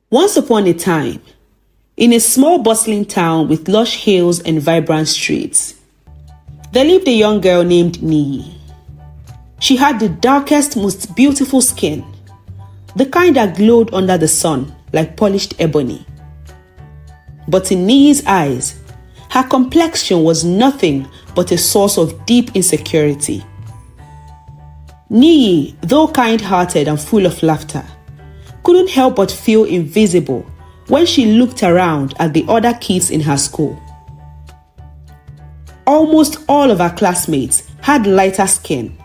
Once upon a time, in a small bustling town with lush hills and vibrant streets, there lived a young girl named Niyi. She had the darkest, most beautiful skin, the kind that glowed under the sun like polished ebony. But in Niyi's eyes, her complexion was nothing but a source of deep insecurity. Niyi, though kind-hearted and full of laughter, couldn't help but feel invisible when she looked around at the other kids in her school. Almost all of her classmates had lighter skin,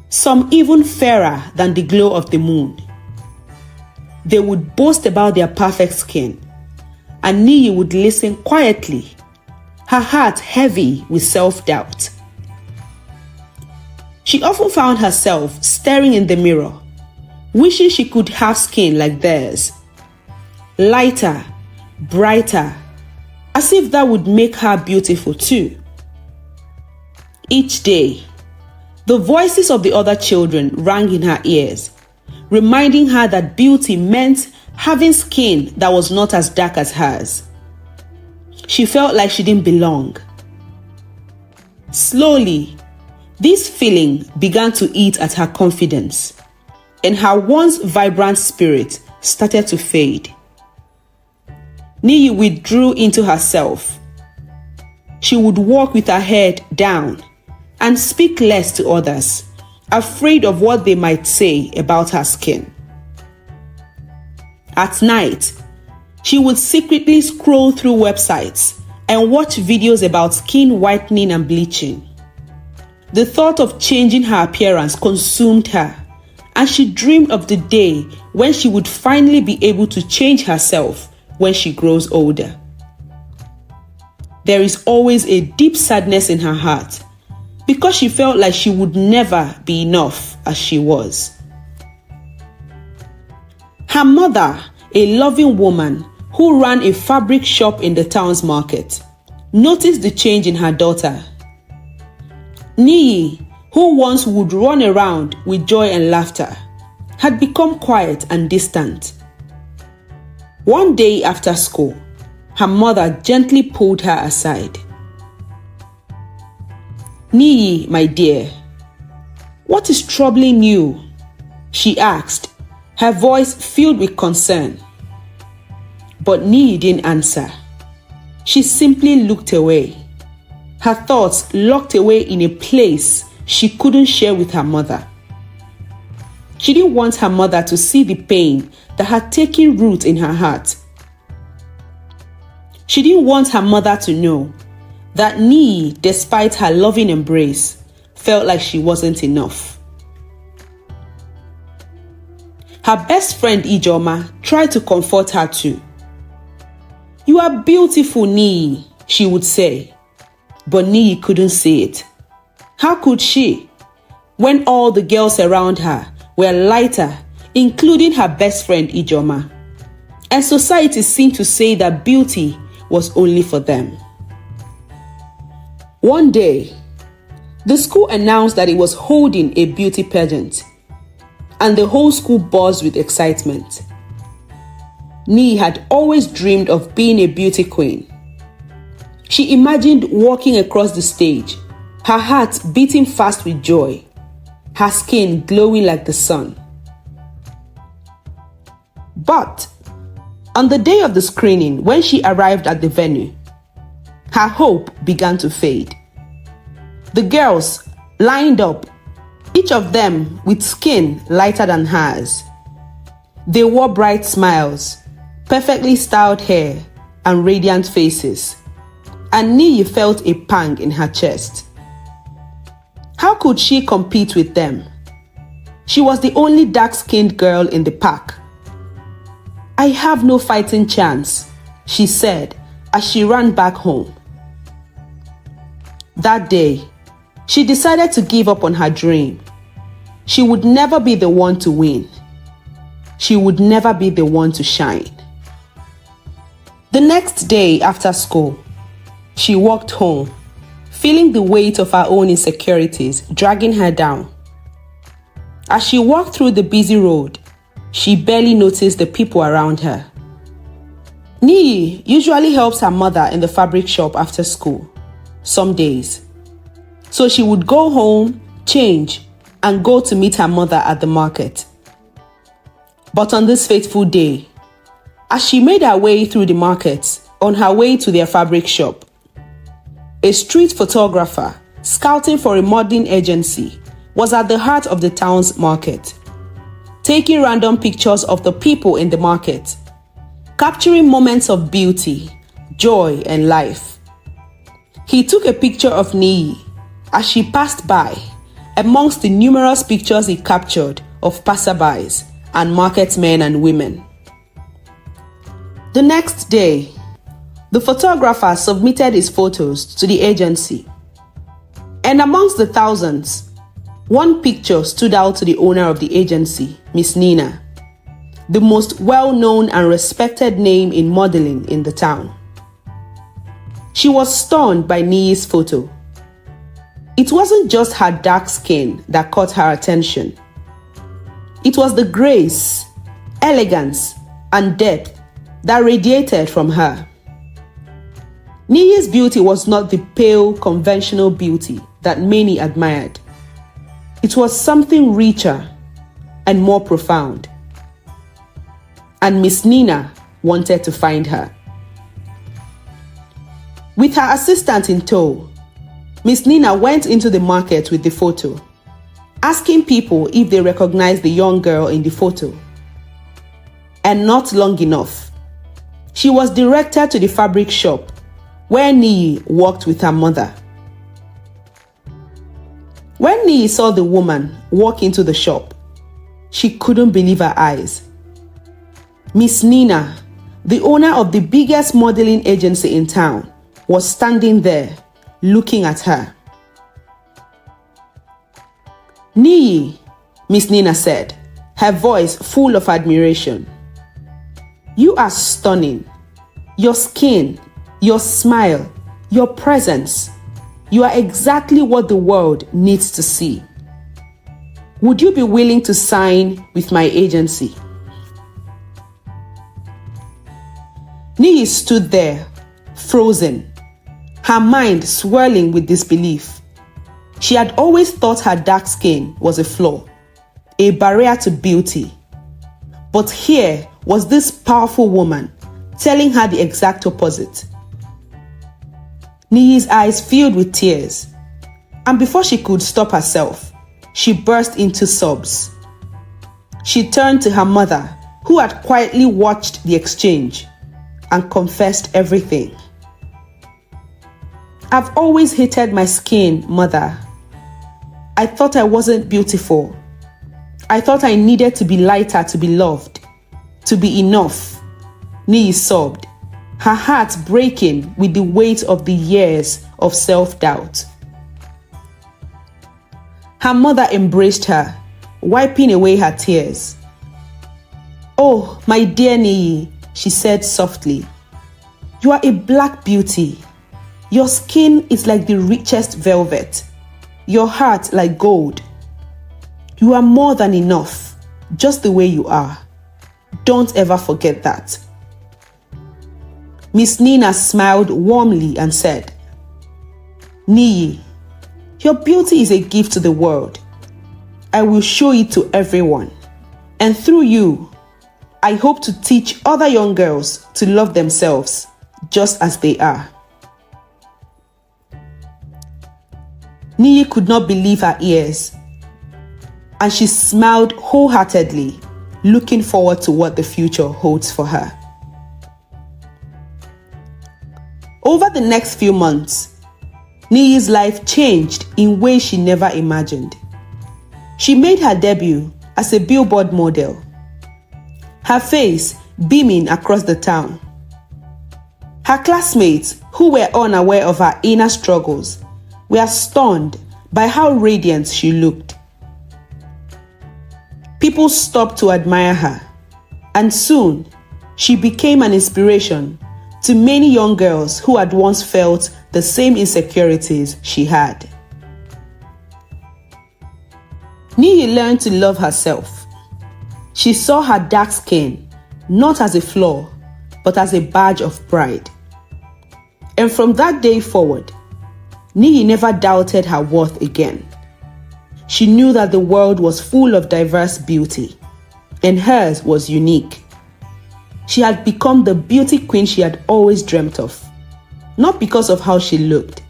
some even fairer than the glow of the moon. They would boast about their perfect skin, and Niyi would listen quietly, her heart heavy with self-doubt. She often found herself staring in the mirror, wishing she could have skin like theirs, lighter, brighter, as if that would make her beautiful too. Each day, the voices of the other children rang in her ears, reminding her that beauty meant having skin that was not as dark as hers. She felt like she didn't belong. Slowly, this feeling began to eat at her confidence, and her once vibrant spirit started to fade. Niyi withdrew into herself. She would walk with her head down and speak less to others, afraid of what they might say about her skin. At night, she would secretly scroll through websites and watch videos about skin whitening and bleaching. The thought of changing her appearance consumed her, and she dreamed of the day when she would finally be able to change herself when she grows older. There is always a deep sadness in her heart because she felt like she would never be enough as she was. Her mother, a loving woman who ran a fabric shop in the town's market, noticed the change in her daughter. Niyi, who once would run around with joy and laughter, had become quiet and distant. One day after school, her mother gently pulled her aside. "Niyi, my dear, what is troubling you?" she asked, her voice filled with concern. But Niyi didn't answer. She simply looked away, her thoughts locked away in a place she couldn't share with her mother. She didn't want her mother to see the pain that had taken root in her heart. She didn't want her mother to know that Niyi, despite her loving embrace, felt like she wasn't enough. Her best friend Ijoma tried to comfort her too. "You are beautiful, Niyi," she would say. But Niyi couldn't see it. How could she, when all the girls around her were lighter, including her best friend Ijoma, and society seemed to say that beauty was only for them? One day, the school announced that it was holding a beauty pageant, and the whole school buzzed with excitement. Niyi had always dreamed of being a beauty queen. She imagined walking across the stage, her heart beating fast with joy, her skin glowing like the sun. But on the day of the screening, when she arrived at the venue, her hope began to fade. The girls lined up, each of them with skin lighter than hers. They wore bright smiles, perfectly styled hair, and radiant faces. And Niyi felt a pang in her chest. How could she compete with them? She was the only dark-skinned girl in the pack. "I have no fighting chance," she said as she ran back home. That day, she decided to give up on her dream. She would never be the one to win. She would never be the one to shine. The next day after school, she walked home, feeling the weight of her own insecurities dragging her down. As she walked through the busy road, she barely noticed the people around her, Niyi usually helps her mother in the fabric shop after school, some days. So she would go home, change, and go to meet her mother at the market. But on this fateful day, as she made her way through the market on her way to their fabric shop, a street photographer scouting for a modeling agency was at the heart of the town's market, taking random pictures of the people in the market, capturing moments of beauty, joy, and life. He took a picture of Niyi as she passed by amongst the numerous pictures he captured of passerbys and market men and women. The next day, the photographer submitted his photos to the agency. And amongst the thousands, one picture stood out to the owner of the agency, Miss Nina, the most well-known and respected name in modeling in the town. She was stunned by Niyi's photo. It wasn't just her dark skin that caught her attention. It was the grace, elegance, and depth that radiated from her. Niyi's beauty was not the pale, conventional beauty that many admired. It was something richer and more profound. And Miss Nina wanted to find her. With her assistant in tow, Miss Nina went into the market with the photo, asking people if they recognized the young girl in the photo. And not long enough, she was directed to the fabric shop where Niyi worked with her mother. When Niyi saw the woman walk into the shop, she couldn't believe her eyes. Miss Nina, the owner of the biggest modeling agency in town, was standing there looking at her. "Niyi," Miss Nina said, her voice full of admiration. "You are stunning. Your skin, your smile, your presence. You are exactly what the world needs to see. Would you be willing to sign with my agency?" Niyi stood there, frozen, her mind swirling with disbelief. She had always thought her dark skin was a flaw, a barrier to beauty. But here was this powerful woman telling her the exact opposite. Niyi's eyes filled with tears, and before she could stop herself, she burst into sobs. She turned to her mother, who had quietly watched the exchange, and confessed everything. "I've always hated my skin, Mother. I thought I wasn't beautiful. I thought I needed to be lighter to be loved, to be enough," Niyi sobbed, her heart breaking with the weight of the years of self-doubt. Her mother embraced her, wiping away her tears. "Oh, my dear Niyi," she said softly, "you are a black beauty. Your skin is like the richest velvet, your heart like gold. You are more than enough, just the way you are. Don't ever forget that." Miss Nina smiled warmly and said, "Niyi, your beauty is a gift to the world. I will show it to everyone. And through you, I hope to teach other young girls to love themselves just as they are." Niyi could not believe her ears, and she smiled wholeheartedly, looking forward to what the future holds for her. Over the next few months, Niyi's life changed in ways she never imagined. She made her debut as a billboard model, her face beaming across the town. Her classmates, who were unaware of her inner struggles, were stunned by how radiant she looked. People stopped to admire her, and soon she became an inspiration to many young girls who had once felt the same insecurities she had. Niyi learned to love herself. She saw her dark skin not as a flaw, but as a badge of pride. And from that day forward, Niyi never doubted her worth again. She knew that the world was full of diverse beauty, and hers was unique. She had become the beauty queen she had always dreamt of, not because of how she looked,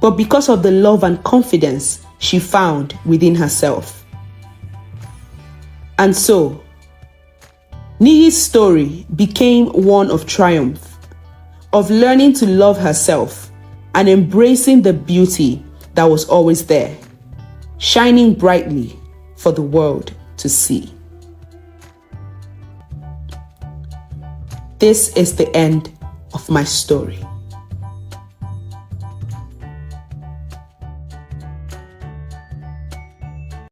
but because of the love and confidence she found within herself. And so, Niyi's story became one of triumph, of learning to love herself and embracing the beauty that was always there, shining brightly for the world to see. This is the end of my story.